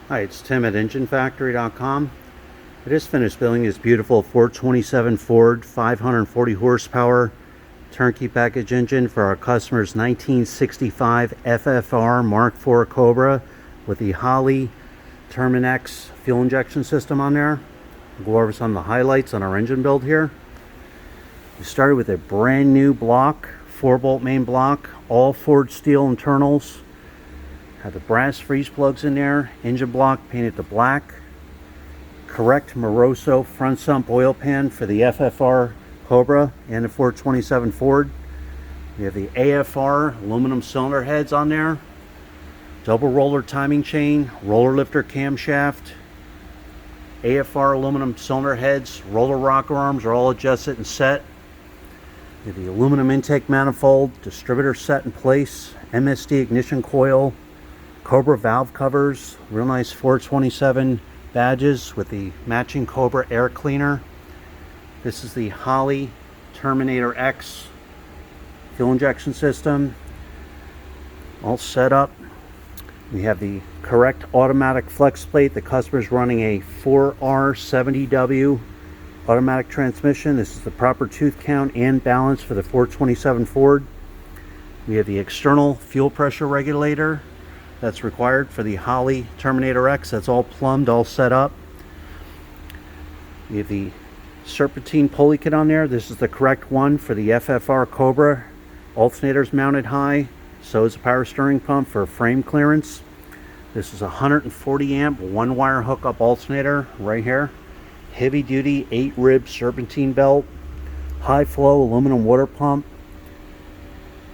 Hi, it's Tim at enginefactory.com. I just finished building this beautiful 427 Ford 540 horsepower turnkey package engine for our customer's 1965 FFR Mark IV Cobra with the Holley Terminator fuel injection system on there. I'll go over some of the highlights on our engine build here. We started with a brand new block, 4-bolt main block, all Ford steel internals. Have the brass freeze plugs in there, engine block painted to black, correct Moroso front sump oil pan for the FFR Cobra and the 427 Ford. We have the AFR aluminum cylinder heads on there, double roller timing chain, roller lifter camshaft, AFR aluminum cylinder heads, roller rocker arms are all adjusted and set. We have the aluminum intake manifold, distributor set in place, MSD ignition coil, Cobra valve covers, real nice 427 badges with the matching Cobra air cleaner. This is the Holley Terminator X fuel injection system, all set up. We have the correct automatic flex plate. The customer's running a 4R70W automatic transmission. This is the proper tooth count and balance for the 427 Ford. We have the external fuel pressure regulator that's required for the Holley Terminator X. That's all plumbed, all set up. We have the serpentine pulley kit on there. This is the correct one for the FFR Cobra. Alternators mounted high, so is the power steering pump for frame clearance. This is a 140 amp one wire hookup alternator right here. Heavy duty 8-rib serpentine belt, high flow aluminum water pump,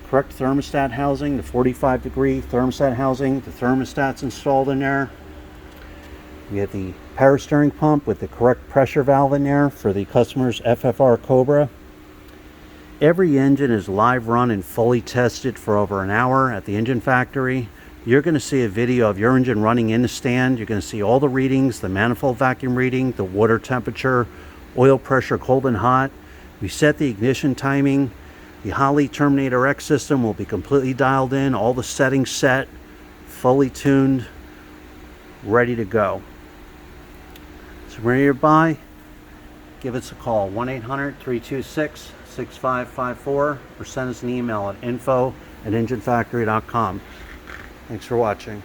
correct thermostat housing, the 45-degree thermostat housing. The thermostat's installed in there. We have the power steering pump with the correct pressure valve in there for the customer's FFR Cobra. Every engine is live run and fully tested for over an hour at the engine factory. You're going to see a video of your engine running in the stand. You're going to see all the readings, the manifold vacuum reading, the water temperature, oil pressure, cold and hot. We set the ignition timing. The Holley Terminator X system will be completely dialed in, all the settings set, fully tuned, ready to go. So when you're by, give us a call, 1-800-326-6554, or send us an email at info@enginefactory.com. Thanks for watching.